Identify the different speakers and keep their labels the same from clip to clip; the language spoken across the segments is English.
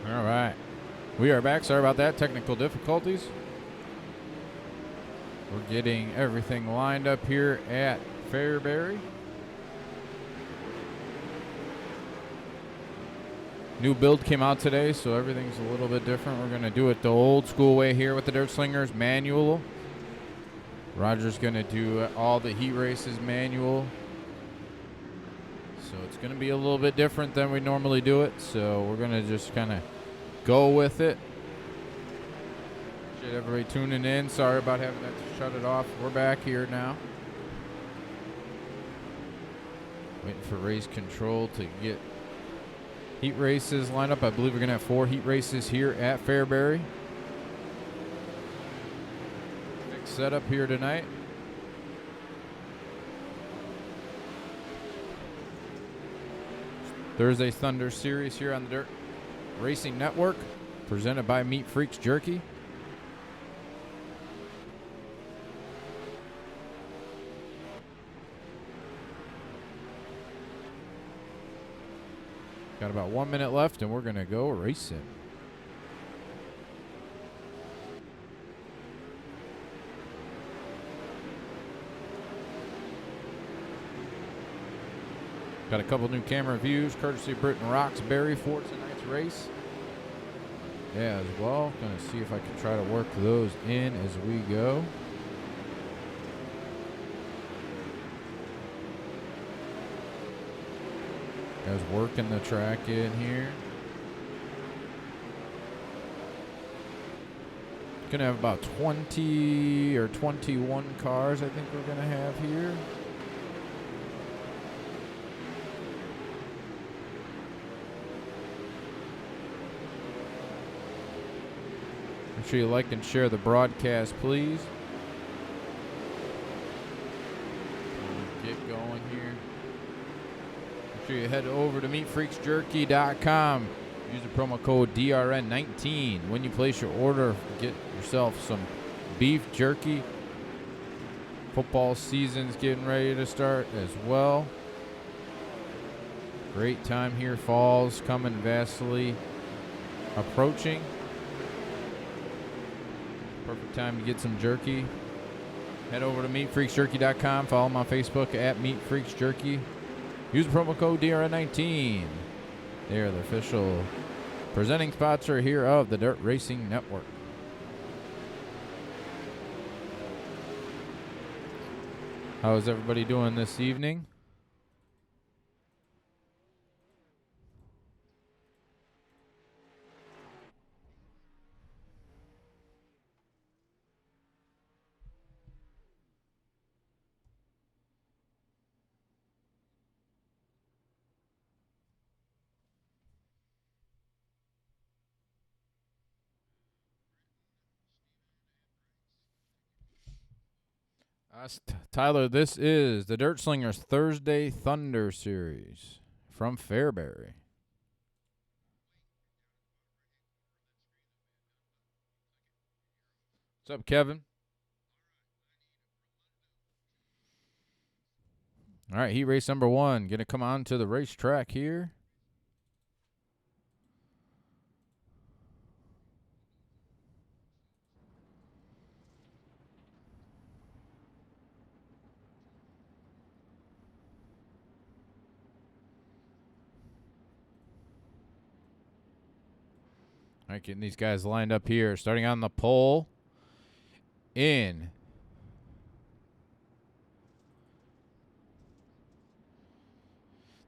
Speaker 1: All right. We are back. Sorry about that. Technical difficulties. We're getting everything lined up here at FAIRBUry. New build came out today, so everything's a little bit different. We're going to do it the old school way here with the Dirt Slingers manual. Roger's going to do all the heat races manual. So it's going to be a little bit different than we normally do it. So we're going to just kind of go with it. Appreciate everybody tuning in. Sorry about having to shut it off. We're back here now. Waiting for race control to get heat races lined up. I believe we're going to have 4 heat races here at FAIRBUry. Big setup here tonight. Thursday Thunder Series here on the Dirt Racing Network, presented by Meat Freaks Jerky. Got about 1 minute left, and we're going to go racing. Got a couple new camera views, courtesy of Britton Roxbury for tonight's race. Yeah, as well. Going to see if I can try to work those in as we go. Guys working the track in here. Gonna have about 20 or 21 cars, I think we're gonna have here. Make sure you like and share the broadcast, please. Get going here. You head over to meatfreaksjerky.com. Use the promo code DRN19 when you place your order. Get yourself some beef jerky. Football season's getting ready to start as well. Great time here. Fall's coming vastly approaching. Perfect time to get some jerky. Head over to meatfreaksjerky.com. Follow them on Facebook at meatfreaksjerky. Use the promo code DRN19. They are the official presenting sponsor here of the Dirt Racing Network. How is everybody doing this evening? Tyler, this is the Dirt Slingers Thursday Thunder Series from FAIRBUry. What's up, Kevin? All right, heat race number 1. Going to come on to the racetrack here. All right, getting these guys lined up here. Starting on the pole in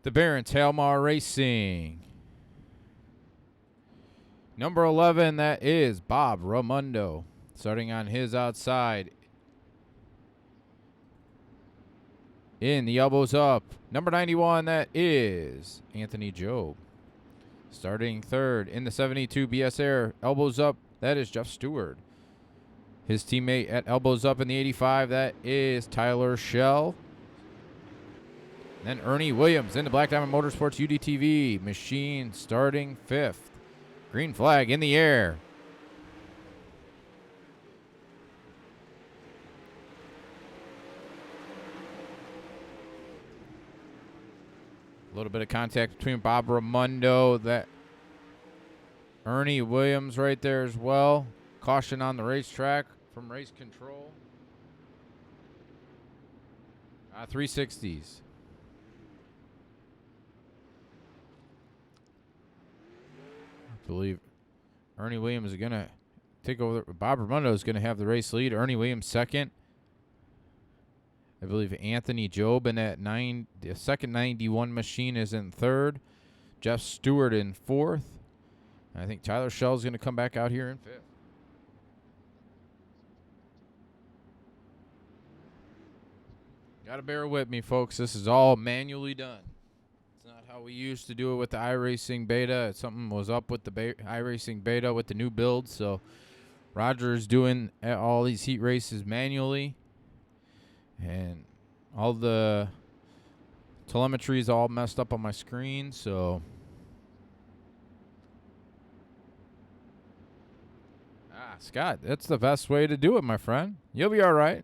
Speaker 1: the Barron's Halmar Racing. Number 11, that is Bob Ramundo. Starting on his outside. In the elbows up. Number 91, that is Anthony Job. Starting third in the 72 BS Air, elbows up, that is Jeff Stewart. His teammate at elbows up in the 85, that is Tyler Schell. Then Ernie Williams in the Black Diamond Motorsports UDTV machine starting 5th. Green flag in the air. A little bit of contact between Bob Ramundo. That Ernie Williams right there as well. Caution on the racetrack from race control. 360s. I believe Ernie Williams is going to take over. Bob Raimondo is going to have the race lead. Ernie Williams second. I believe Anthony Job in that the second 91 machine is in third. Jeff Stewart in fourth. I think Tyler Shell is going to come back out here in fifth. Got to bear with me, folks. This is all manually done. It's not how we used to do it with the iRacing beta. Something was up with the iRacing beta with the new build. So Roger is doing all these heat races manually. And all the telemetry is all messed up on my screen, so Scott, that's the best way to do it, my friend. You'll be all right.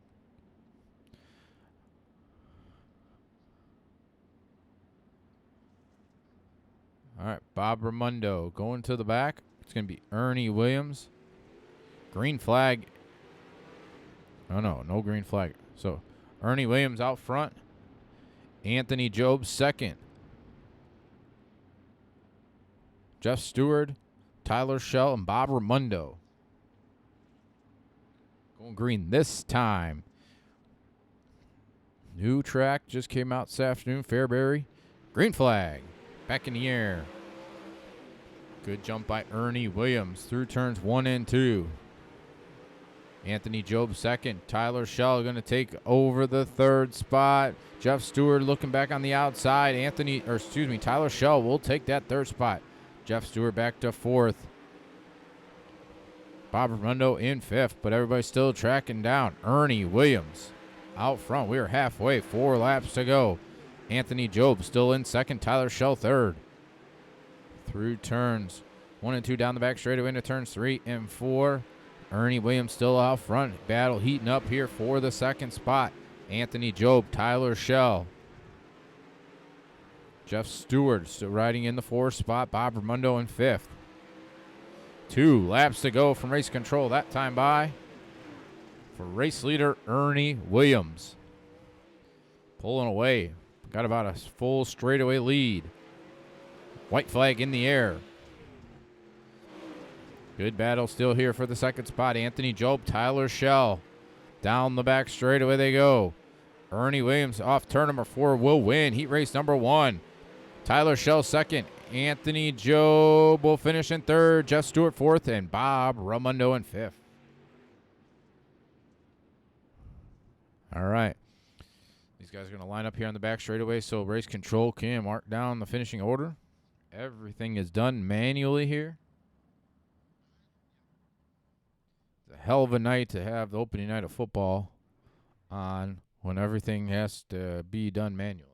Speaker 1: All right, Bob Raimondo going to the back. It's going to be Ernie Williams. Green flag. Oh, no green flag. So Ernie Williams out front. Anthony Job second. Jeff Stewart, Tyler Shell, and Bob Raimondo. Going green this time. New track just came out this afternoon. FAIRBURY. Green flag. Back in the air. Good jump by Ernie Williams through turns 1 and 2. Anthony Job second. Tyler Shell going to take over the third spot. Jeff Stewart looking back on the outside. Tyler Shell will take that third spot. Jeff Stewart back to fourth. Bob Raimondo in fifth, but everybody's still tracking down. Ernie Williams out front. We are halfway. 4 laps to go. Anthony Job still in second. Tyler Shell third. Through turns 1 and 2 down the back straightaway into turns 3 and 4. Ernie Williams still out front. Battle heating up here for the second spot. Anthony Job, Tyler Shell. Jeff Stewart still riding in the 4th spot. Bob Raimondo in 5th. 2 laps to go from race control. That time by for race leader Ernie Williams. Pulling away. Got about a full straightaway lead. White flag in the air. Good battle still here for the second spot. Anthony Job, Tyler Shell. Down the back straightaway they go. Ernie Williams off turn number 4 will win heat race number 1. Tyler Shell second. Anthony Job will finish in third. Jeff Stewart fourth. And Bob Raimondo in fifth. All right. These guys are going to line up here on the back straightaway so race control can mark down the finishing order. Everything is done manually here. Hell of a night to have the opening night of football on when everything has to be done manually.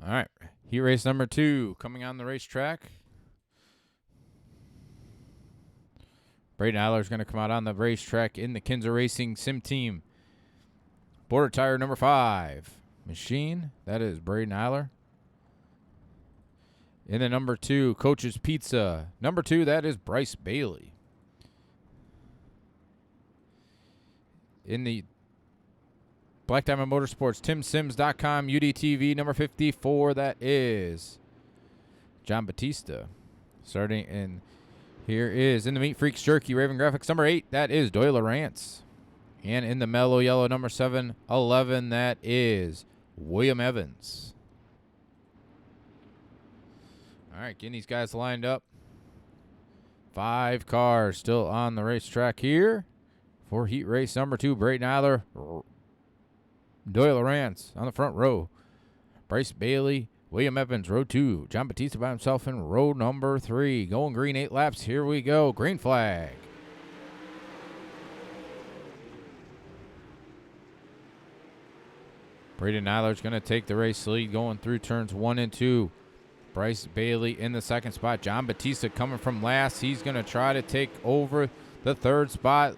Speaker 1: All right, heat race number 2 coming on the racetrack. Braden Eiler is going to come out on the racetrack in the Kinzer Racing Sim Team. Border tire number 5 machine. That is Braden Eiler. In the number 2, Coach's Pizza. Number 2, that is Bryce Bailey. In the Black Diamond Motorsports, TimSims.com, UDTV number 54, that is John Batista. Starting in, here is in the Meat Freaks Jerky, Raven Graphics number 8, that is Doyle Rance. And in the Mellow Yellow number 711, that is William Evans. All right, getting these guys lined up. 5 cars still on the racetrack here for heat race number 2. Braden Eiler, Doyle Rance on the front row. Bryce Bailey, William Evans, row 2. John Batista by himself in row number 3. Going green, 8 laps. Here we go. Green flag. Braden Eiler's going to take the race lead going through turns 1 and 2. Bryce Bailey in the second spot. John Batista coming from last. He's going to try to take over the third spot.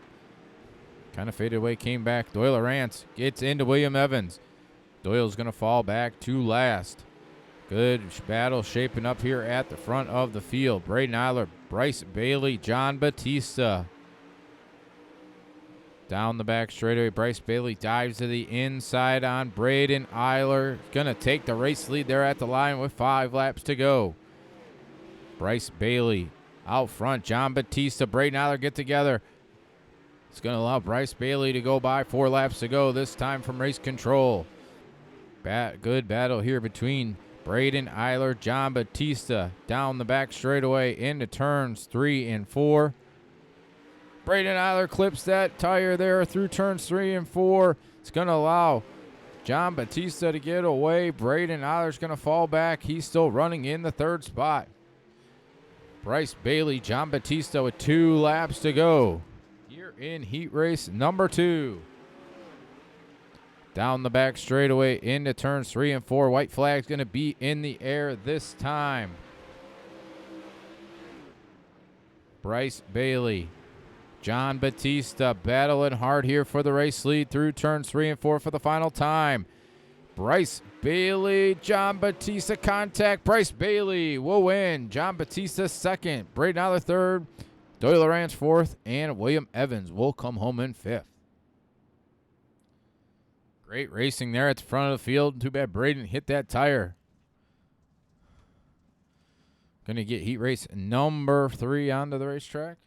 Speaker 1: Kind of faded away, came back. Doyle Arance gets into William Evans. Doyle's going to fall back to last. Good battle shaping up here at the front of the field. Braden Eiler, Bryce Bailey, John Batista. Down the back straightaway, Bryce Bailey dives to the inside on Braden Eiler. Going to take the race lead there at the line with 5 laps to go. Bryce Bailey out front. John Batista, Braden Eiler get together. It's going to allow Bryce Bailey to go by. 4 laps to go, this time from race control. Good battle here between Braden Eiler, John Batista. Down the back straightaway into turns 3 and 4. Braden Eiler clips that tire there through turns 3 and 4. It's going to allow John Batista to get away. Braden Eiler's going to fall back. He's still running in the third spot. Bryce Bailey, John Batista with 2 laps to go. Here in heat race number 2. Down the back straightaway into turns 3 and 4. White flag's going to be in the air this time. Bryce Bailey, John Batista battling hard here for the race lead through turns 3 and 4 for the final time. Bryce Bailey, John Batista contact. Bryce Bailey will win. John Batista second. Braden Eiler third. Doyle Arance fourth. And William Evans will come home in 5th. Great racing there at the front of the field. Too bad Braden hit that tire. Going to get heat race number 3 onto the racetrack.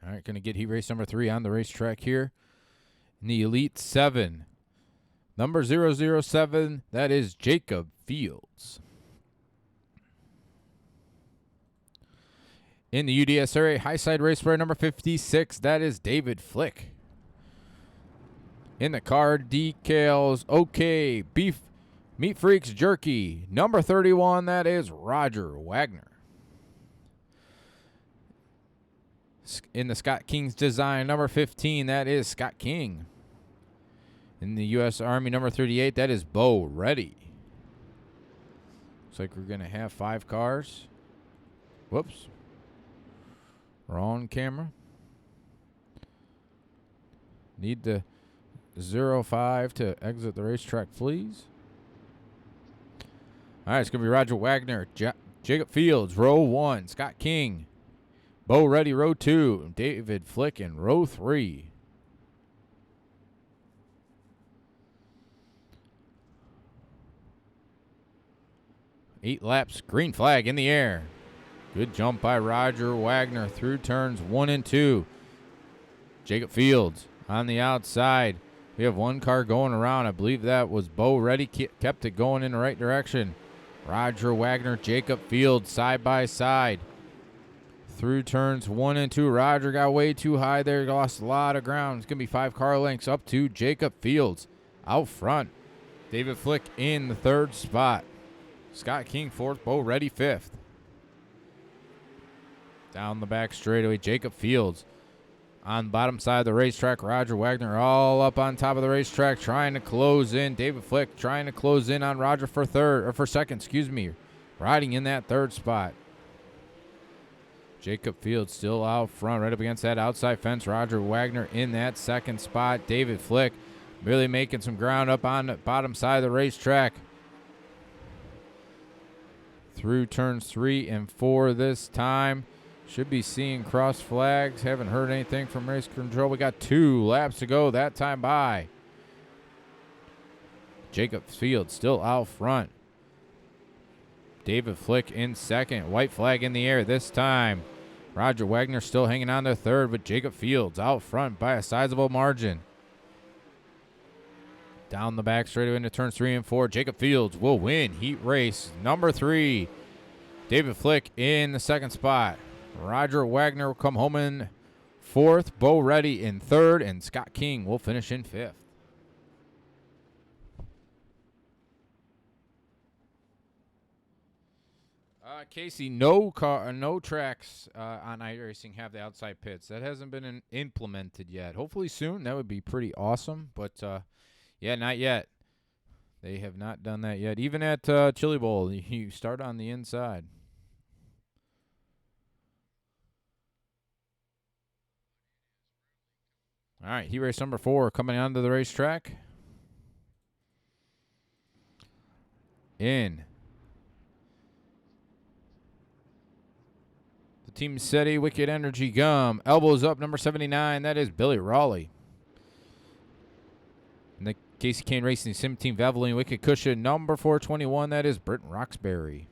Speaker 1: All right, going to get heat race number 3 on the racetrack here. In the Elite 7. Number 007, that is Jacob Fields. In the UDSRA High Side Race Player number 56, that is David Flick. In the car decals, okay, Beef Meat Freaks Jerky. Number 31, that is Roger Wagner. In the Scott King's design, number 15, that is Scott King. In the U.S. Army, number 38, that is Bo Reddy. Looks like we're going to have 5 cars. Whoops. Wrong camera. Need the 05 to exit the racetrack, please. All right, it's going to be Roger Wagner, Jacob Fields, row 1, Scott King. Bo Reddy, row 2. David Flick in row 3. Eight laps, green flag in the air. Good jump by Roger Wagner through turns 1 and 2. Jacob Fields on the outside. We have 1 car going around. I believe that was Bo Reddy. Kept it going in the right direction. Roger Wagner, Jacob Fields side by side. Through turns 1 and 2. Roger got way too high there. Lost a lot of ground. It's going to be 5 car lengths up to Jacob Fields out front. David Flick in the 3rd spot. Scott King 4th. Bo Reddy 5th. Down the back straightaway, Jacob Fields on the bottom side of the racetrack. Roger Wagner all up on top of the racetrack trying to close in. David Flick trying to close in on Roger for 2nd, riding in that 3rd spot. Jacob Fields still out front, right up against that outside fence. Roger Wagner in that 2nd spot. David Flick really making some ground up on the bottom side of the racetrack. Through turns 3 and 4 this time. Should be seeing cross flags. Haven't heard anything from race control. We got 2 laps to go that time by. Jacob Fields still out front. David Flick in 2nd. White flag in the air this time. Roger Wagner still hanging on to 3rd, but Jacob Fields out front by a sizable margin. Down the back straightaway into turns 3 and 4. Jacob Fields will win heat race number 3. David Flick in the 2nd spot. Roger Wagner will come home in 4th. Bo Reddy in 3rd. And Scott King will finish in 5th. Casey, no tracks on iRacing have the outside pits. That hasn't been implemented yet. Hopefully soon. That would be pretty awesome. But yeah, not yet. They have not done that yet. Even at Chili Bowl, you start on the inside. All right, heat race number 4 coming onto the racetrack. In the Team SETI Wicked Energy Gum. Elbows up, number 79. That is Billy Raleigh. And the Casey Kane Racing Sim Team Valvoline Wicked Cushion, number 421. That is Britton Roxbury.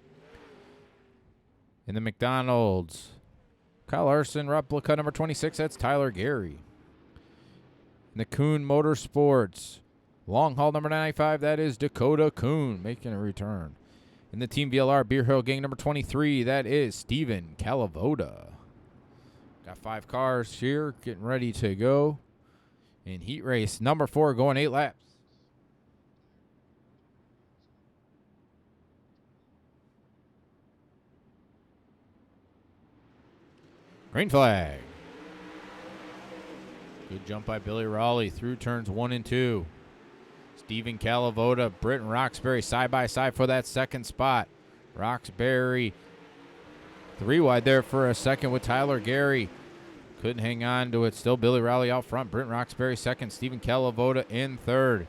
Speaker 1: In the McDonald's, Kyle Larson replica number 26. That's Tyler Gary. In the Kuhn Motorsports, long haul number 95, that is Dakota Kuhn making a return. In the Team VLR Beer Hill Gang number 23, that is Steven Calavoda. Got 5 cars here getting ready to go. In heat race number 4 going 8 laps. Green flag. Good jump by Billy Raleigh through turns 1 and 2. Steven Calavoda, Britton Roxbury side by side for that second spot. Roxbury 3 wide there for a second with Tyler Gary. Couldn't hang on to it. Still Billy Raleigh out front. Britton Roxbury second. Steven Calavoda in third.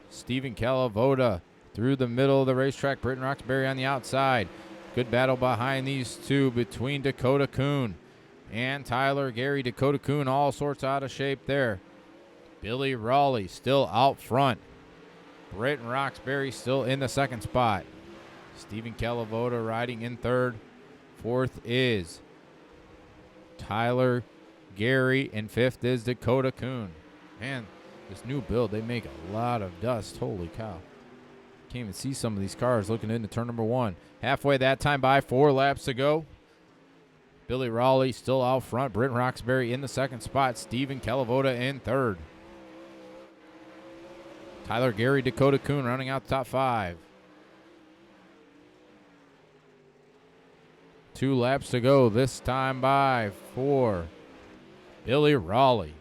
Speaker 1: Steven Calavoda through the middle of the racetrack. Britton Roxbury on the outside. Good battle behind these two between Dakota Kuhn and Tyler Gary. Dakota Kuhn all sorts out of shape there. Billy Raleigh still out front. Britton Roxbury still in the second spot. Steven Calavoda riding in third. Fourth is Tyler Gary, and fifth is Dakota Kuhn. Man, this new build, they make a lot of dust. Holy cow. Can't even see some of these cars looking into turn number 1. Halfway that time by, 4 laps to go. Billy Raleigh still out front. Britton Roxbury in the second spot. Steven Calavoda in third. Tyler Gary, Dakota Kuhn running out the top 5. 2 laps to go this time by for Billy Raleigh.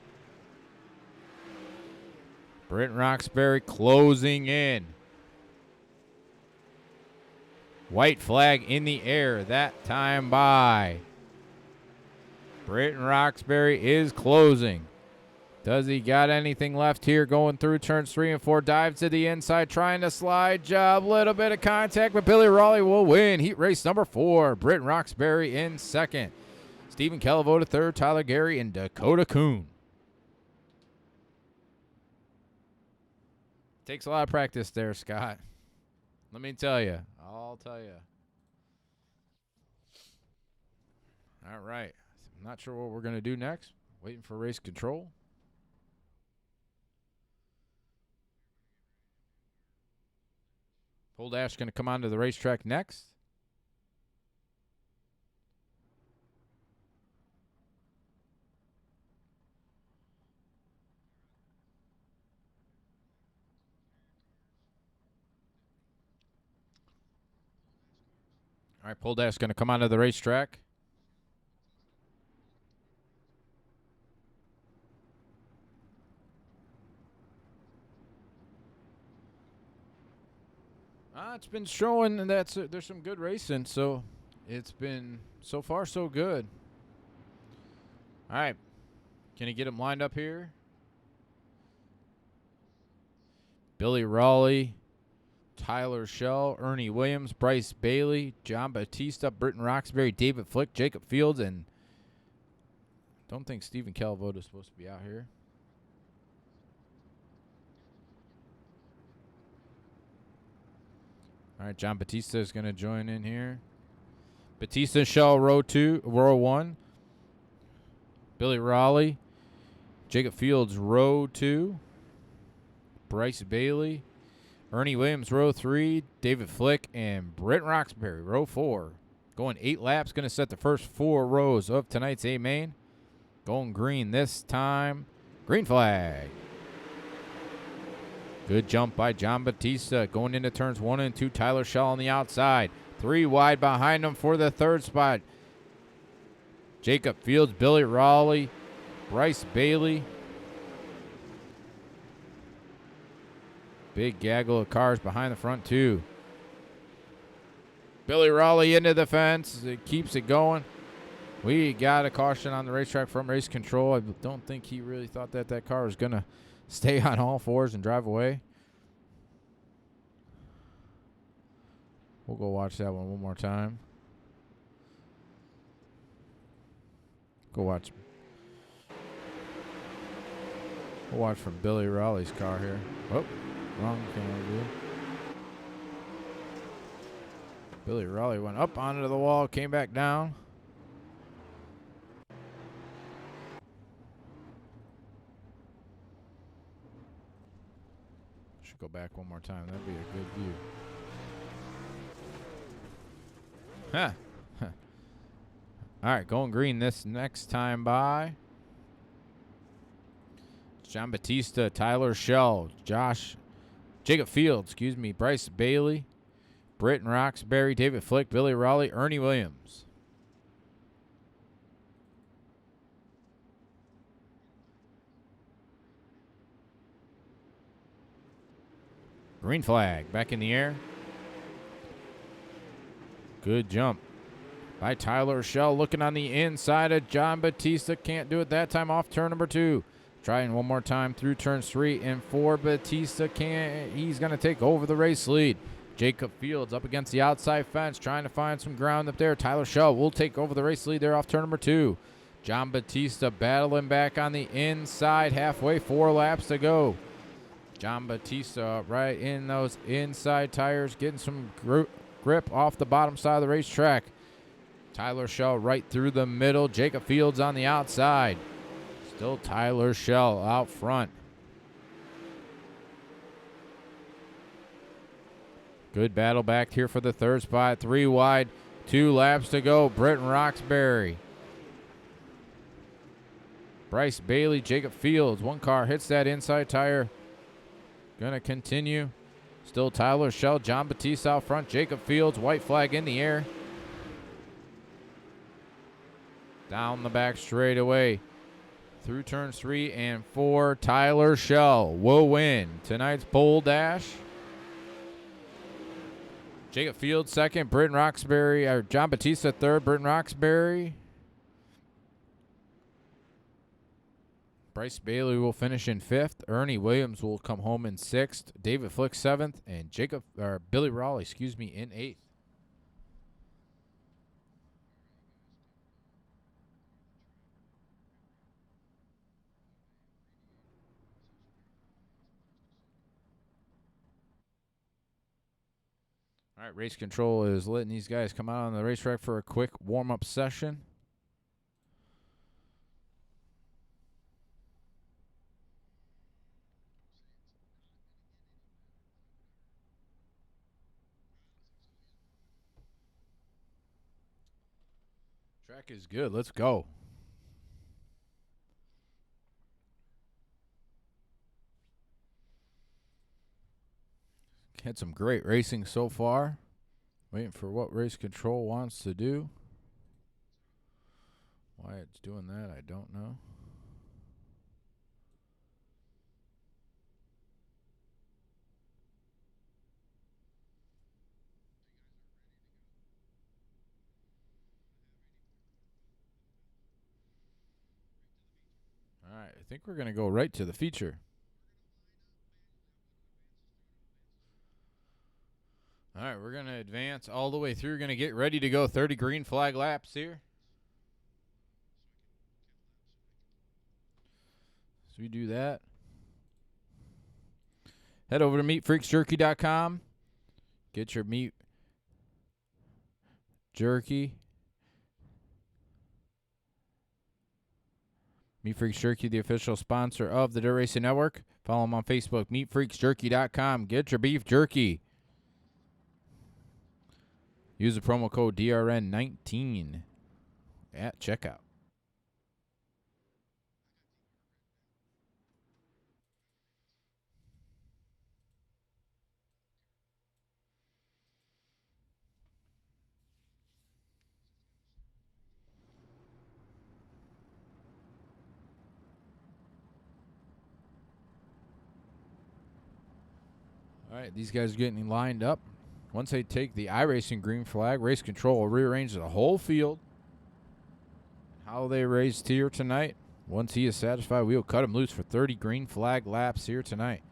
Speaker 1: Britton Roxbury closing in. White flag in the air that time by. Britton Roxbury is closing. Does he got anything left here going through turns 3 and 4? Dives to the inside, trying to slide job. Little bit of contact, but Billy Raleigh will win. Heat race number 4. Britton Roxbury in second. Steven Calavoda third. Tyler Gary and Dakota Kuhn. Takes a lot of practice there, Scott. Let me tell you. I'll tell you. All right. I'm not sure what we're going to do next. Waiting for race control. Pole Dash going to come onto the racetrack next. All right, Pole Dash going to come onto the racetrack. It's been showing that there's some good racing, so it's been so far so good. All right, can you get them lined up here? Billy Raleigh, Tyler Schell, Ernie Williams, Bryce Bailey, John Batista, Britton Roxbury, David Flick, Jacob Fields, and don't think Steven Calavoda is supposed to be out here. All right, John Batista is going to join in here. Batista, Schell, row 1. Billy Raleigh, Jacob Fields, row 2. Bryce Bailey, Ernie Williams, row 3. David Flick, and Britton Roxbury, row 4. Going 8 laps, going to set the first 4 rows of tonight's A main. Going green this time. Green flag. Good jump by John Batista. Going into turns 1 and 2. Tyler Schell on the outside. 3 wide behind him for the third spot. Jacob Fields, Billy Raleigh, Bryce Bailey. Big gaggle of cars behind the front two. Billy Raleigh into the fence. It keeps it going. We got a caution on the racetrack from race control. I don't think he really thought that that car was going to stay on all fours and drive away. We'll go watch that one more time. Go watch. We'll watch from Billy Raleigh's car here. Oh, wrong camera view. Billy Raleigh went up onto the wall, came back down. Should go back one more time. That'd be a good view. Huh. All right, going green this next time by. John Batista, Tyler Shell, Jacob Fields, Bryce Bailey, Britton Roxbury, David Flick, Billy Raleigh, Ernie Williams. Green flag back in the air. Good jump by Tyler Shell, looking on the inside of John Batista. Can't do it that time off turn number 2. Trying one more time through turns 3 and 4. Batista can't. He's going to take over the race lead. Jacob Fields up against the outside fence, trying to find some ground up there. Tyler Shell will take over the race lead there off turn number 2. John Batista battling back on the inside, halfway, 4 laps to go. John Batista right in those inside tires, getting some grip off the bottom side of the racetrack. Tyler Shell right through the middle. Jacob Fields on the outside. Still Tyler Shell out front. Good battle back here for the third spot. 3 wide, 2 laps to go. Britton Roxbury, Bryce Bailey, Jacob Fields. One car hits that inside tire. Gonna continue. Still Tyler Shell, John Batista out front. Jacob Fields, white flag in the air. Down the back straightaway. Through turns 3 and 4, Tyler Shell will win tonight's pole dash. Jacob Fields second, Britton Roxbury, or John Batista third, Britton Roxbury. Bryce Bailey will finish in 5th. Ernie Williams will come home in 6th. David Flick 7th, and Billy Raleigh, in 8th. All right, race control is letting these guys come out on the racetrack for a quick warm-up session. Track is good. Let's go. Had some great racing so far. Waiting for what race control wants to do. Why it's doing that, I don't know. All right, I think we're going to go right to the feature. All right, we're going to advance all the way through. We're going to get ready to go 30 green flag laps here. So we do that. Head over to meatfreaksjerky.com. Get your meat jerky. Meat Freaks Jerky, the official sponsor of the Dirt Racing Network. Follow them on Facebook, meatfreaksjerky.com. Get your beef jerky. Use the promo code DRN19 at checkout. All right, these guys are getting lined up. Once they take the iRacing green flag, race control will rearrange the whole field. How they race here tonight. Once he is satisfied, we will cut him loose for 30 green flag laps here tonight.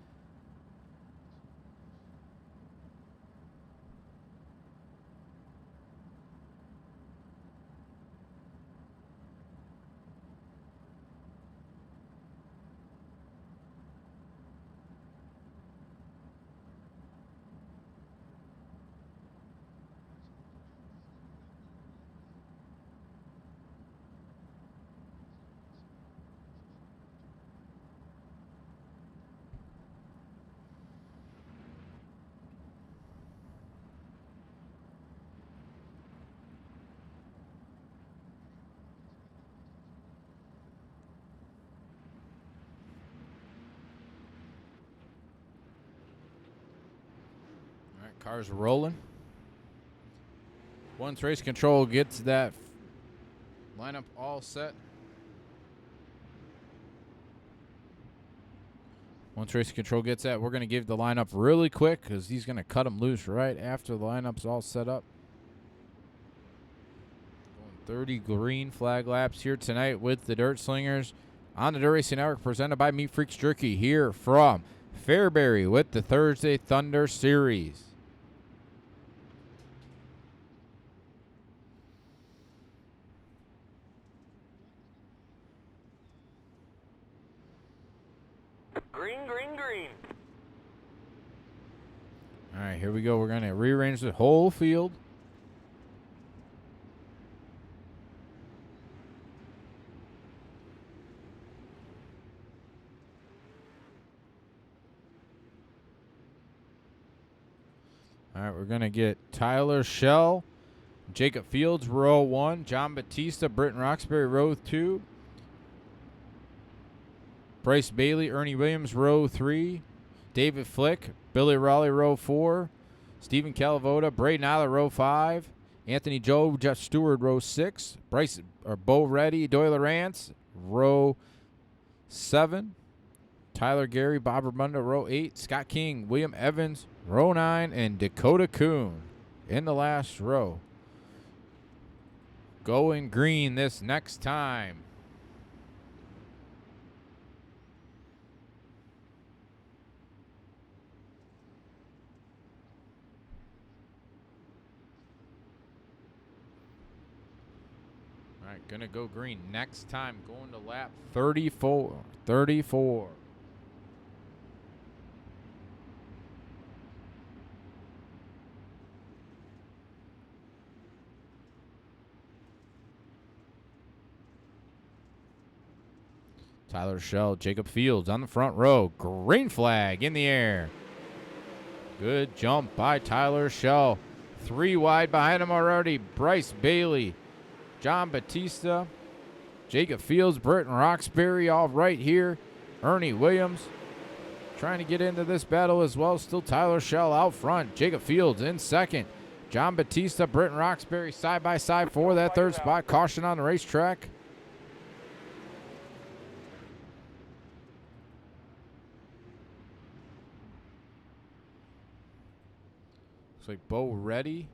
Speaker 1: All right, cars rolling. Once race control gets that lineup all set. Once race control gets that, we're going to give the lineup really quick because he's going to cut them loose right after the lineup's all set up. Going 30 green flag laps here tonight with the Dirt Slingers on the Dirt Racing Network, presented by Meat Freaks Jerky here from FAIRBURY with the Thursday Thunder Series.
Speaker 2: Green, green, green.
Speaker 1: All right, here we go. We're going to rearrange the whole field. All right, we're going to get Tyler Schell, Jacob Fields, row 1, John Batista, Britton Roxbury, row 2, Bryce Bailey, Ernie Williams, row 3, David Flick, Billy Raleigh, row 4, Stephen Calavoda, Braden Eiler, row 5, Anthony Joe, Jeff Stewart, row 6, Bo Reddy, Doyle Rance, row 7, Tyler Gary, Bob Ramundo, row 8, Scott King, William Evans, row 9, and Dakota Kuhn in the last row. Going green this next time. All right, gonna go green next time. Going to lap 34. Tyler Schell, Jacob Fields on the front row. Green flag in the air. Good jump by Tyler Schell. 3 wide behind him already. Bryce Bailey, John Batista, Jacob Fields, Britton Roxbury all right here. Ernie Williams trying to get into this battle as well. Still Tyler Schell out front. Jacob Fields in second. John Batista, Britton Roxbury side by side for that third spot. Caution on the racetrack. Looks like Bo ready.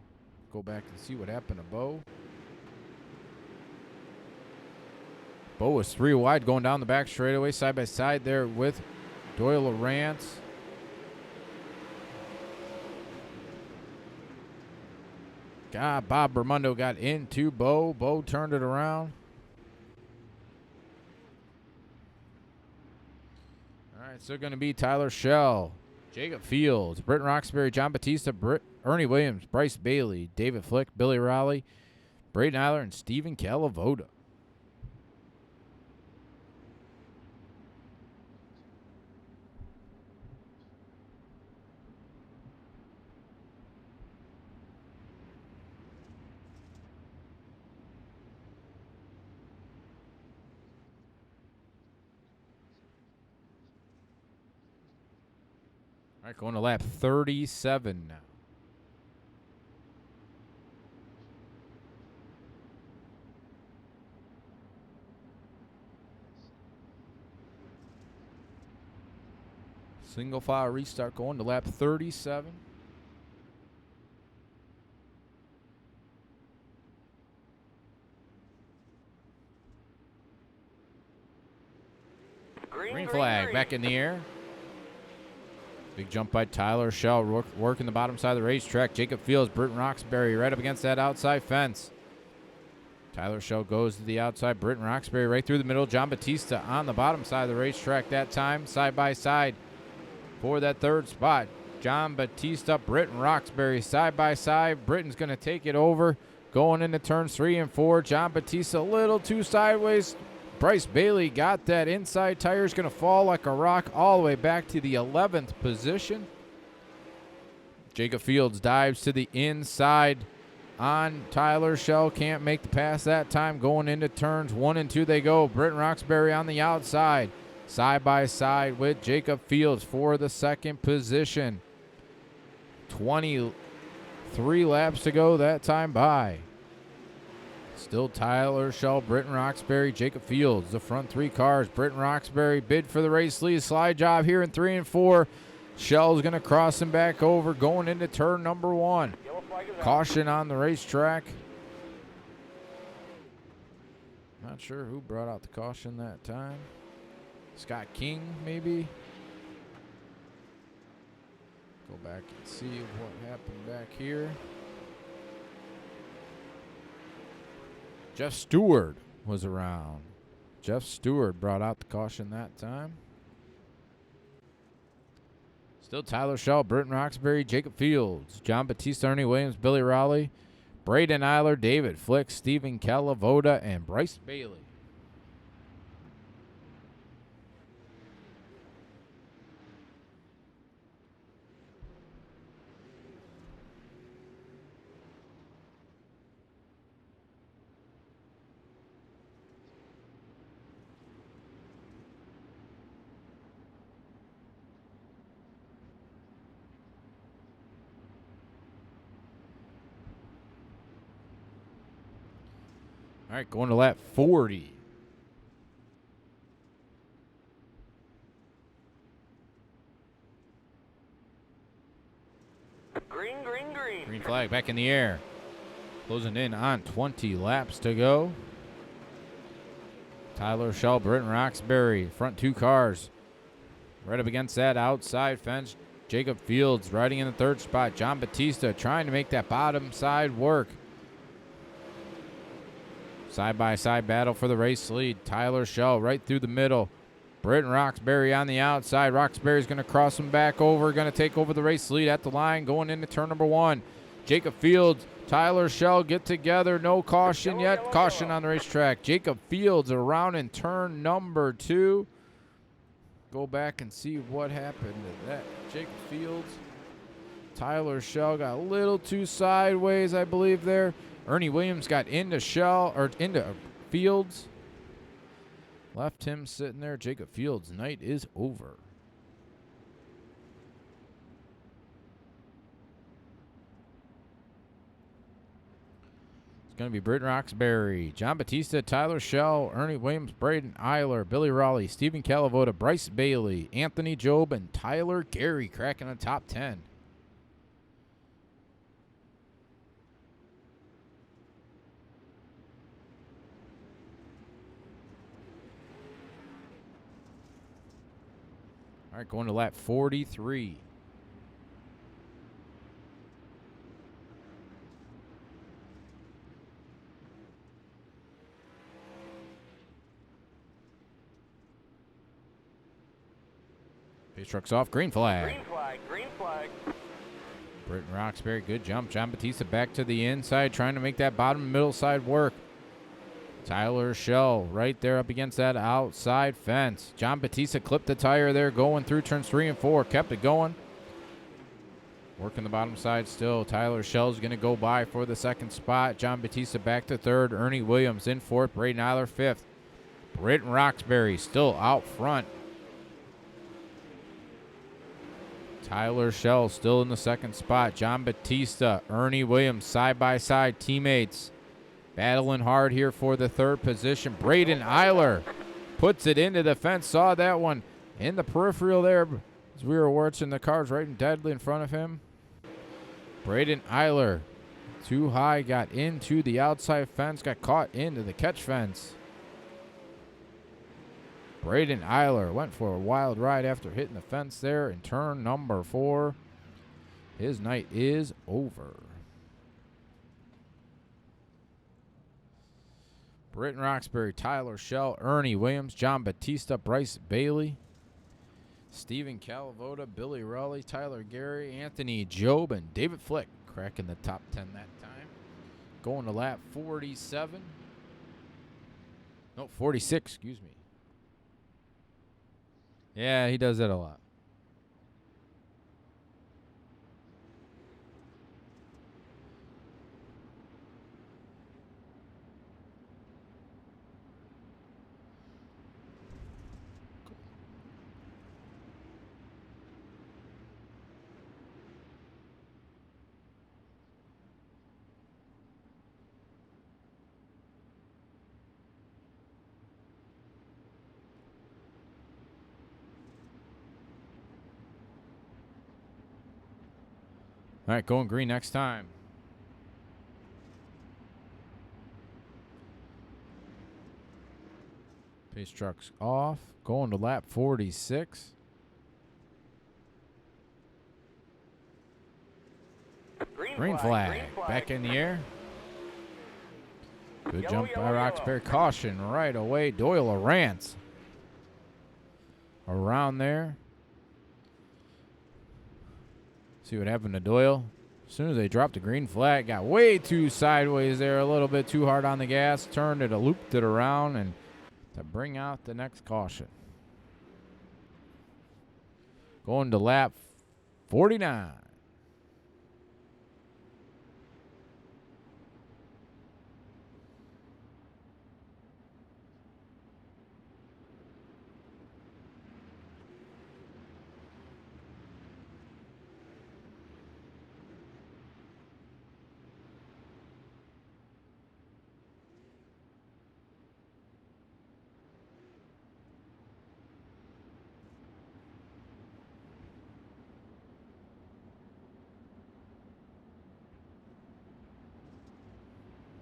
Speaker 1: Go back and see what happened to Bo. Bo was 3 wide going down the back straightaway, side by side there with Doyle Rance. Bob Ramundo got into Bo. Bo turned it around. All right, so going to be Tyler Schell, Jacob Fields, Britton Roxbury, John Batista, Ernie Williams, Bryce Bailey, David Flick, Billy Raleigh, Braden Eiler, and Stephen Calavoda. All right, going to lap 37 now. Single file restart going to lap 37. Green flag back in the air. Big jump by Tyler Shell, working the bottom side of the racetrack. Jacob Fields, Britton Roxbury right up against that outside fence. Tyler Shell goes to the outside. Britton Roxbury right through the middle. John Batista on the bottom side of the racetrack that time, side by side for that third spot. John Batista, Britton Roxbury side by side. Britton's going to take it over going into turns 3 and 4. John Batista a little too sideways. Bryce Bailey got that inside tire. Is going to fall like a rock all the way back to the 11th position. Jacob Fields dives to the inside on Tyler Shell. Can't make the pass that time. Going into turns 1 and 2 they go. Britton Roxbury on the outside. Side by side with Jacob Fields for the second position. 23 laps to go that time by. Still Tyler Shell, Britton Roxbury, Jacob Fields, the front 3 cars. Britton Roxbury bid for the race lead. Slide job here in 3 and 4. Shell's going to cross him back over going into turn number 1. Caution on the racetrack. Not sure who brought out the caution that time. Scott King, maybe. Go back and see what happened back here. Jeff Stewart was around. Jeff Stewart brought out the caution that time. Still Tyler Shell, Britton Roxbury, Jacob Fields, John Batista, Ernie Williams, Billy Rowley, Braden Eiler, David Flick, Stephen Calavoda, and Bryce Bailey. All right, going to lap 40.
Speaker 2: Green, green, green.
Speaker 1: Green flag back in the air. Closing in on 20 laps to go. Tyler Shell, Britton Roxbury, front 2 cars. Right up against that outside fence. Jacob Fields riding in the 3rd spot. John Batista trying to make that bottom side work. Side-by-side battle for the race lead. Tyler Shell right through the middle. Britton Roxbury on the outside. Roxbury's going to cross him back over. Going to take over the race lead at the line going into turn number 1. Jacob Fields, Tyler Shell get together. No caution yet. Caution on the racetrack. Jacob Fields around in turn number 2. Go back and see what happened to that. Jacob Fields. Tyler Shell got a little too sideways, I believe, there. Ernie Williams got into Fields. Left him sitting there. Jacob Fields' night is over. It's going to be Britton Roxbury, John Batista, Tyler Shell, Ernie Williams, Braden Eiler, Billy Rowley, Stephen Calavoda, Bryce Bailey, Anthony Job, and Tyler Gary cracking the top 10. All right, going to lap 43. Pace truck's off. Green flag.
Speaker 2: Green flag, green flag.
Speaker 1: Britton Roxbury, good jump. John Batista back to the inside, trying to make that bottom middle side work. Tyler Shell right there up against that outside fence. John Batista clipped the tire there going through turns 3 and 4. Kept it going. Working the bottom side still. Tyler Shell's going to go by for the 2nd spot. John Batista back to 3rd. Ernie Williams in 4th. Braden Eiler 5th. Britton Roxbury still out front. Tyler Shell still in the 2nd spot. John Batista, Ernie Williams side-by-side teammates. Battling hard here for the 3rd position. Braden Eiler puts it into the fence. Saw that one in the peripheral there. As we were watching the cars right deadly in front of him. Braden Eiler, too high, got into the outside fence, got caught into the catch fence. Braden Eiler went for a wild ride after hitting the fence there in turn number 4. His night is over. Britton Roxbury, Tyler Shell, Ernie Williams, John Batista, Bryce Bailey, Stephen Calavoda, Billy Raleigh, Tyler Gary, Anthony Job, and David Flick cracking the top 10 that time. Going to lap 47. No, 46, excuse me. Yeah, he does that a lot. All right, going green next time. Pace truck's off. Going to lap 46. Green flag. Back in the air. Good jump by Roxbury. Caution right away. Doyle Arantz around there. See what happened to Doyle. As soon as they dropped the green flag, got way too sideways there, a little bit too hard on the gas, turned it, looped it around, and to bring out the next caution. Going to lap 49.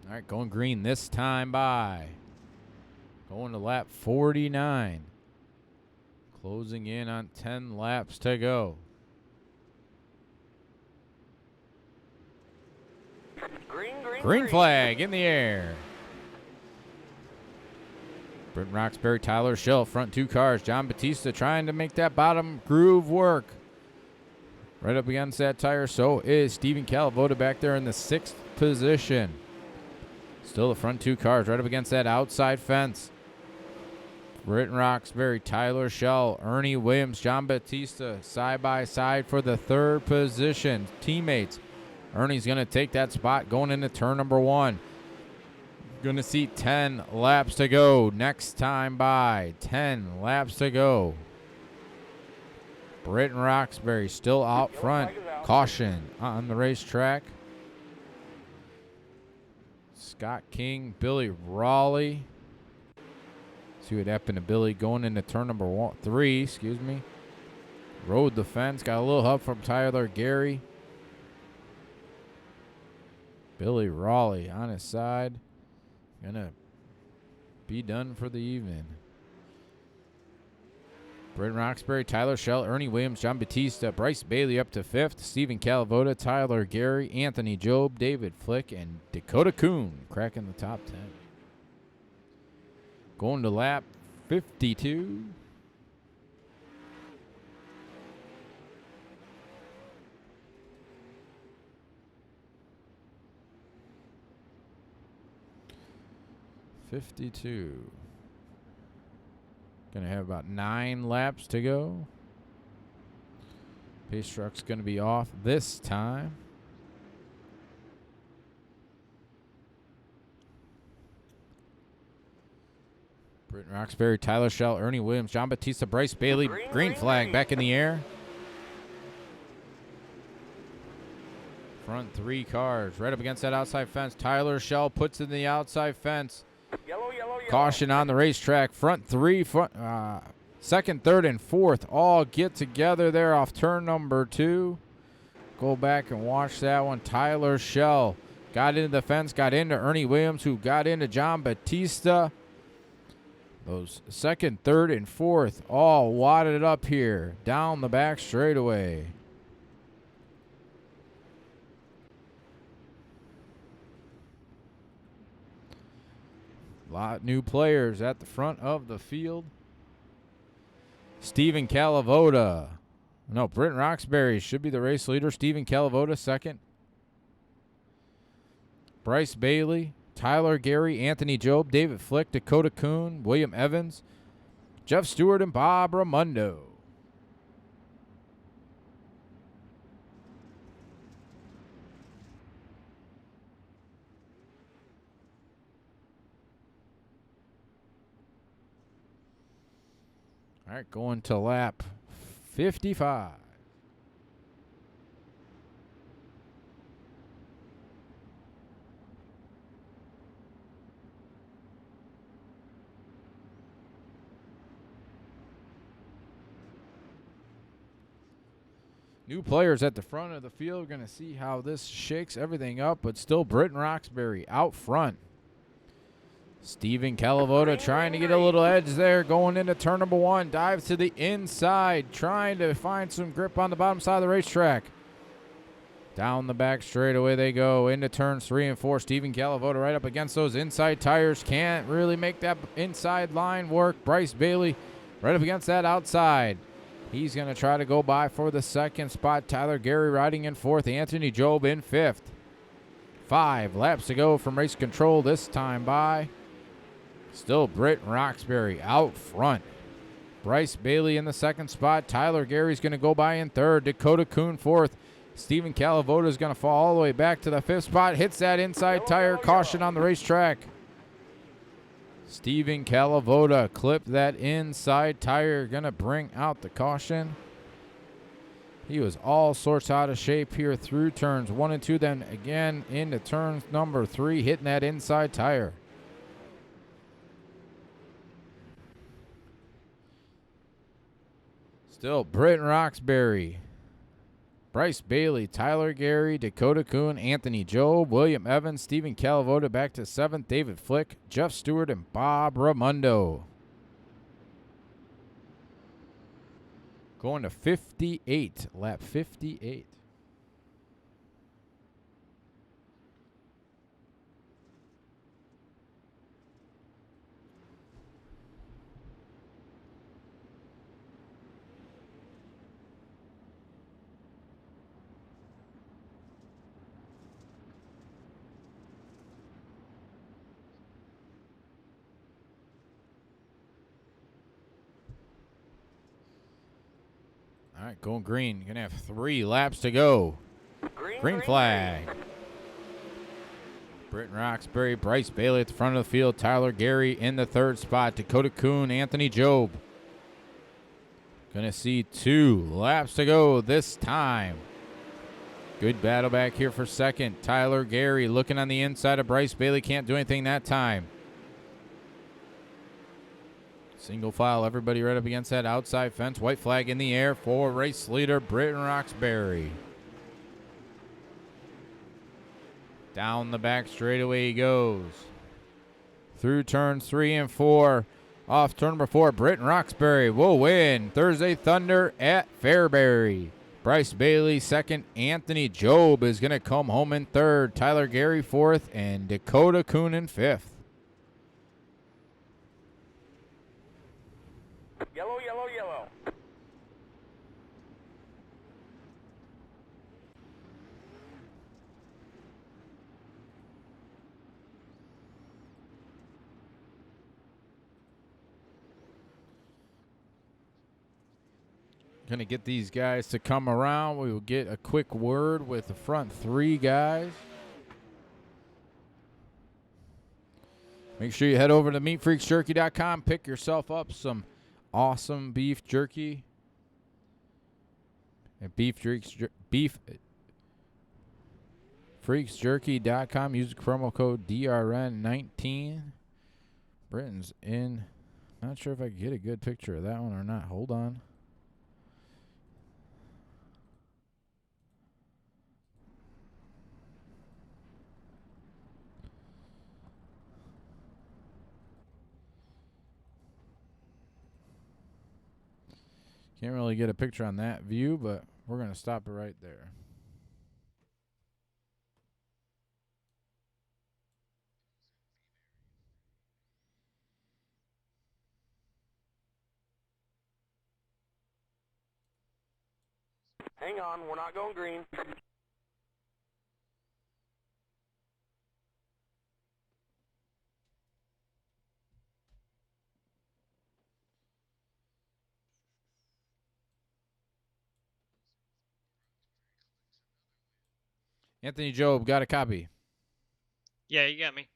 Speaker 1: All right, going green this time by. Going to lap 49. Closing in on 10 laps to go. Green flag in the air. Britton Roxbury, Tyler Shell, front 2 cars. John Batista trying to make that bottom groove work. Right up against that tire, so is Stephen Calavoda back there in the 6th position. Still the front 2 cars right up against that outside fence. Britton Roxbury, Tyler Shell, Ernie Williams, John Batista side by side for the 3rd position. Teammates. Ernie's going to take that spot going into turn number 1. Going to see 10 laps to go. Next time by. 10 laps to go. Britton Roxbury still out front. Caution on the racetrack. Scott King, Billy Raleigh. See what happened to Billy going into turn number 3. Rode the fence. Got a little help from Tyler Gary. Billy Raleigh on his side. Gonna be done for the evening. Britton Roxbury, Tyler Shell, Ernie Williams, John Batista, Bryce Bailey up to 5th, Stephen Calavoda, Tyler Gary, Anthony Job, David Flick, and Dakota Kuhn cracking the top 10. Going to lap 52. Going to have about 9 laps to go. Pace truck's going to be off this time. Britton Roxbury, Tyler Shell, Ernie Williams, John Batista, Bryce Bailey. Green flag back in the air. Front 3 cars right up against that outside fence. Tyler Shell puts in the outside fence.
Speaker 2: Yellow.
Speaker 1: Caution on the racetrack. Front 3. Second, third, and fourth all get together there off turn number 2. Go back and watch that one. Tyler Shell got into the fence, got into Ernie Williams, who got into John Batista. Those second, third, and fourth all wadded up here down the back straightaway. A lot new players at the front of the field. Stephen Calavoda. No, Britton Roxbury should be the race leader. Stephen Calavoda second. Bryce Bailey, Tyler Gary, Anthony Job, David Flick, Dakota Kuhn, William Evans, Jeff Stewart, and Bob Ramundo. All right, going to lap 55. New players at the front of the field. Going to see how this shakes everything up, but still Britton Roxbury out front. Stephen Calavoda trying to get a little edge there going into turn number 1. Dives to the inside, trying to find some grip on the bottom side of the racetrack. Down the back straightaway they go into turns 3 and 4. Stephen Calavoda right up against those inside tires. Can't really make that inside line work. Bryce Bailey right up against that outside. He's going to try to go by for the second spot. Tyler Gary riding in 4th. Anthony Job in 5th. 5 laps to go from race control this time by. Still Britton Roxbury out front. Bryce Bailey in the second spot. Tyler Gary's going to go by in 3rd. Dakota Kuhn 4th. Stephen Calavoda is going to fall all the way back to the 5th spot. Hits that inside tire. Caution on the racetrack. Stephen Calavoda clipped that inside tire. Going to bring out the caution. He was all sorts out of shape here through turns 1 and 2. Then again into turn number 3. Hitting that inside tire. Still Britton Roxbury, Bryce Bailey, Tyler Gary, Dakota Kuhn, Anthony Job, William Evans, Stephen Calavoda back to 7th, David Flick, Jeff Stewart, and Bob Ramundo. Going to 58, lap 58. All right, going green. You're going to have 3 laps to go. Green flag. Britton Roxbury, Bryce Bailey at the front of the field. Tyler Gary in the 3rd spot. Dakota Kuhn, Anthony Job. Going to see 2 laps to go this time. Good battle back here for 2nd. Tyler Gary looking on the inside of Bryce Bailey. Can't do anything that time. Single file, everybody right up against that outside fence. White flag in the air for race leader Britton Roxbury. Down the back straightaway he goes. Through turns 3 and 4. Off turn number 4, Britton Roxbury will win Thursday Thunder at Fairbury. Bryce Bailey 2nd. Anthony Job is going to come home in 3rd. Tyler Gary 4th. And Dakota Kuhn in 5th.
Speaker 2: Yellow, yellow, yellow.
Speaker 1: Going to get these guys to come around. We will get a quick word with the front 3 guys. Make sure you head over to meatfreaksjerky.com. Pick yourself up some awesome beef jerky. At beeffreaksjerky.com. Use the promo code DRN19. Britton's in Not sure if I can get a good picture of that one or not. Hold on. Can't really get a picture on that view, but we're going to stop it right there.
Speaker 2: Hang on, we're not going green.
Speaker 1: Anthony Job, got a copy.
Speaker 3: Yeah, you got me.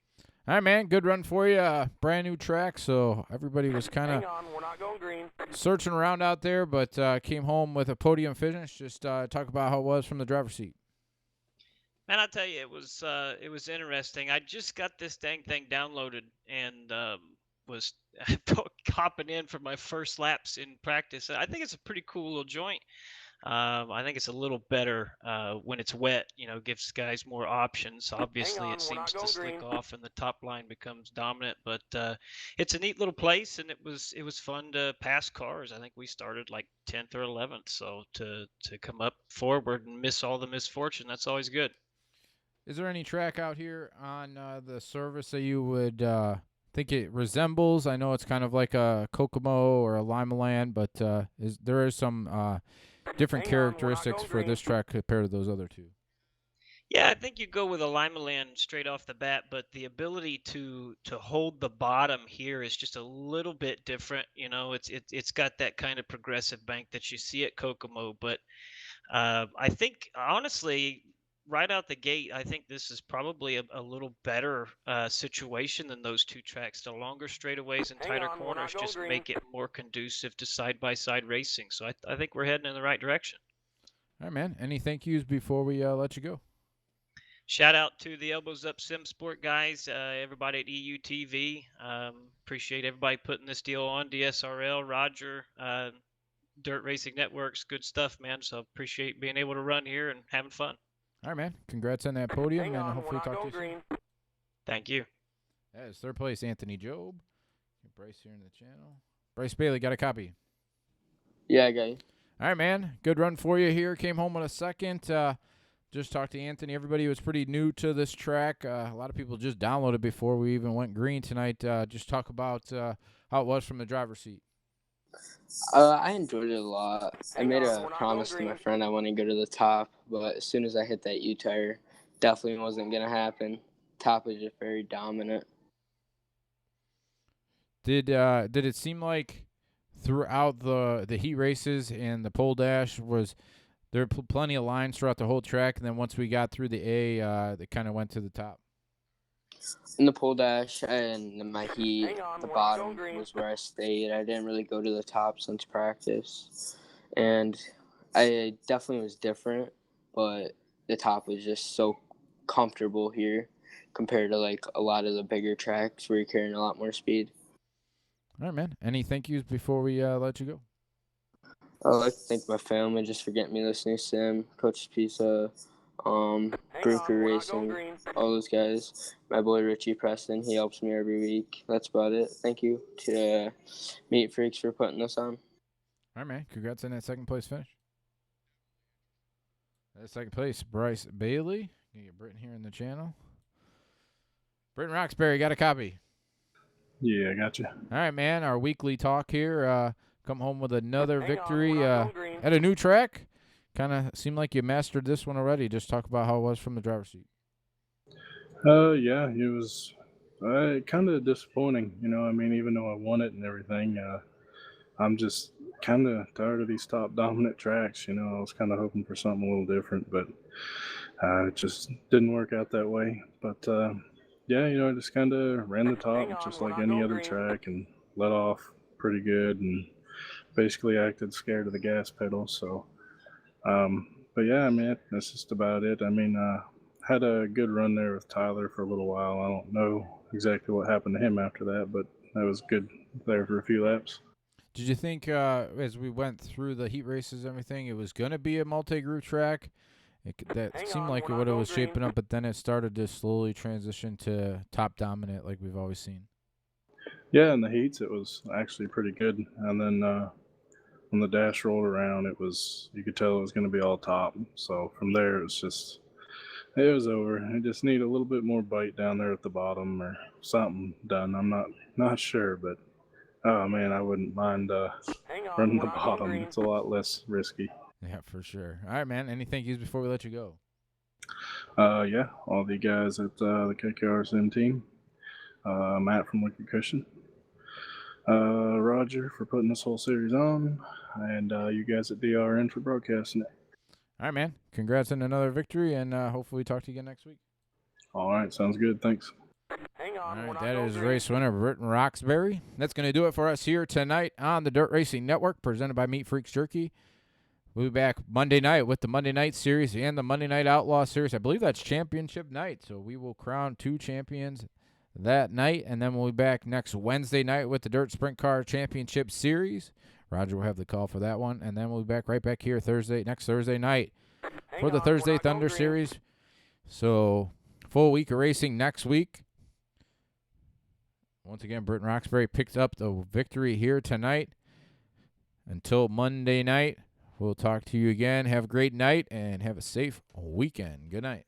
Speaker 1: All right, man. Good run for you. Brand new track, so everybody was kind
Speaker 2: Hang
Speaker 1: of
Speaker 2: on, we're not going green.
Speaker 1: searching around out there, but came home with a podium finish. Just talk about how it was from the driver's seat.
Speaker 3: Man, I'll tell you, it was interesting. I just got this dang thing downloaded and was hopping in for my first laps in practice. I think it's a pretty cool little joint. I think it's a little better when it's wet. You know, gives guys more options. Obviously,
Speaker 2: on,
Speaker 3: it
Speaker 2: we're not
Speaker 3: seems to
Speaker 2: going
Speaker 3: slick
Speaker 2: green.
Speaker 3: off, and the top line becomes dominant. But it's a neat little place, and it was fun to pass cars. I think we started like 10th or 11th. So to come up forward and miss all the misfortune, that's always good.
Speaker 1: Is there any track out here on the service that you would think it resembles? I know it's kind of like a Kokomo or a Lima Land, but there is some different
Speaker 2: Hang on, we're not
Speaker 1: characteristics
Speaker 2: going
Speaker 1: for this
Speaker 2: green.
Speaker 1: track compared to those other two.
Speaker 3: Yeah, I think you go with a Lima Land straight off the bat, but the ability to hold the bottom here is just a little bit different. You know, it's got that kind of progressive bank that you see at Kokomo, but I think honestly, right out the gate, I think this is probably a little better situation than those two tracks. The longer straightaways and
Speaker 2: Hang
Speaker 3: tighter
Speaker 2: on, we're not
Speaker 3: corners
Speaker 2: going
Speaker 3: just
Speaker 2: green.
Speaker 3: make it more conducive to side by side racing. So I think we're heading in the right direction.
Speaker 1: All right, man. Any thank yous before we let you go?
Speaker 3: Shout out to the Elbows Up Sim Sport guys, everybody at EUTV. Appreciate everybody putting this deal on. DSRL, Roger, Dirt Racing Networks, good stuff, man. So appreciate being able to run here and having fun.
Speaker 1: All right, man. Congrats on that podium,
Speaker 2: Hang
Speaker 1: and
Speaker 2: on,
Speaker 1: hopefully
Speaker 2: we're not
Speaker 1: talk to
Speaker 2: going
Speaker 1: you soon.
Speaker 2: green.
Speaker 3: Thank you.
Speaker 1: That is third place, Anthony Job. Get Bryce here in the channel. Bryce Bailey, got a copy.
Speaker 4: Yeah, I got you.
Speaker 1: All right, man. Good run for you here. Came home with a second. Just talked to Anthony. Everybody was pretty new to this track. A lot of people just downloaded before we even went green tonight. Just talk about how it was from the driver's seat.
Speaker 4: I enjoyed it a lot. I
Speaker 2: Hang
Speaker 4: made
Speaker 2: on,
Speaker 4: a
Speaker 2: we're not
Speaker 4: promise
Speaker 2: going
Speaker 4: to my
Speaker 2: green.
Speaker 4: friend I want to go to the top, but as soon as I hit that U-tire, definitely wasn't going to happen. Top was just very dominant.
Speaker 1: Did it seem like throughout the heat races and the pole dash was there plenty of lines throughout the whole track, and then once we got through the A, they kind of went to the top?
Speaker 4: In the pole dash and my heat,
Speaker 2: Hang on,
Speaker 4: the
Speaker 2: we're not
Speaker 4: bottom
Speaker 2: going green.
Speaker 4: was where I stayed. I didn't really go to the top since practice. And I definitely was different, but the top was just so comfortable here compared to like a lot of the bigger tracks where you're carrying a lot more speed.
Speaker 1: All right, man. Any thank yous before we let you go?
Speaker 4: I'd like to thank my family just for getting me this new sim, Coach Pisa,
Speaker 2: Hang on,
Speaker 4: Brooker
Speaker 2: we're not going
Speaker 4: Racing,
Speaker 2: green.
Speaker 4: all those guys. My boy Richie Preston, he helps me every week. That's about it. Thank you to Meat Freaks for putting this on.
Speaker 1: All right, man. Congrats on that second place finish. That second place, Bryce Bailey. Gonna get Britton here in the channel. Britton Roxbury, got a copy.
Speaker 5: Yeah, I got you.
Speaker 1: All right, man. Our weekly talk here. Come home with another
Speaker 2: Hang
Speaker 1: victory
Speaker 2: on, we're not going green.
Speaker 1: at a new track. Kind of seemed like you mastered this one already. Just talk about how it was from the driver's seat.
Speaker 5: Yeah, it was kind of disappointing. You know, I mean, even though I won it and everything, I'm just kind of tired of these top dominant tracks. You know, I was kind of hoping for something a little different, but it just didn't work out that way. But yeah, you know, I just kind of ran the top
Speaker 2: Hang on,
Speaker 5: just
Speaker 2: we're
Speaker 5: like
Speaker 2: not
Speaker 5: any
Speaker 2: going
Speaker 5: other
Speaker 2: green.
Speaker 5: track and let off pretty good and basically acted scared of the gas pedal. So, but yeah, I mean, that's just about it. I mean, had a good run there with Tyler for a little while. I don't know exactly what happened to him after that, but that was there for a few laps.
Speaker 1: Did you think as we went through the heat races and everything, it was going to be a multi-group track? That
Speaker 2: Hang
Speaker 1: seemed
Speaker 2: on,
Speaker 1: like
Speaker 2: we're
Speaker 1: what
Speaker 2: not
Speaker 1: it
Speaker 2: going
Speaker 1: was shaping
Speaker 2: green.
Speaker 1: up, but then it started to slowly transition to top dominant like we've always seen.
Speaker 5: Yeah, in the heats it was actually pretty good, and then when the dash rolled around, you could tell it was going to be all top. So from there, it was over. I just need a little bit more bite down there at the bottom or something done. I'm not sure, but oh man, I wouldn't mind
Speaker 2: Hang on,
Speaker 5: running
Speaker 2: we're
Speaker 5: the
Speaker 2: not going
Speaker 5: bottom.
Speaker 2: green.
Speaker 5: It's a lot less risky.
Speaker 1: Yeah, for sure. All right, man. Any thank yous before we let you go?
Speaker 5: Yeah, all the guys at the KKRSM team. Matt from Wicked Cushion. Roger for putting this whole series on, and you guys at DRN for broadcasting it.
Speaker 1: All right, man. Congrats on another victory, and hopefully talk to you again next week.
Speaker 5: All right, sounds good. Thanks.
Speaker 2: Hang
Speaker 1: All
Speaker 2: on, we're
Speaker 1: right,
Speaker 2: not
Speaker 1: that
Speaker 2: going
Speaker 1: is
Speaker 2: green.
Speaker 1: race winner Britton Roxbury. That's going to do it for us here tonight on the Dirt Racing Network, presented by Meat Freaks Jerky. We'll be back Monday night with the Monday Night Series and the Monday Night Outlaw Series. I believe that's championship night, so we will crown 2 champions that night, and then we'll be back next Wednesday night with the Dirt Sprint Car Championship Series. Roger will have the call for that one, and then we'll be back right back here next Thursday night
Speaker 2: Hang
Speaker 1: for the
Speaker 2: on,
Speaker 1: Thursday
Speaker 2: we're not going
Speaker 1: Thunder
Speaker 2: green.
Speaker 1: Series. So, full week of racing next week. Once again, Britton Roxbury picked up the victory here tonight. Until Monday night, we'll talk to you again. Have a great night and have a safe weekend. Good night.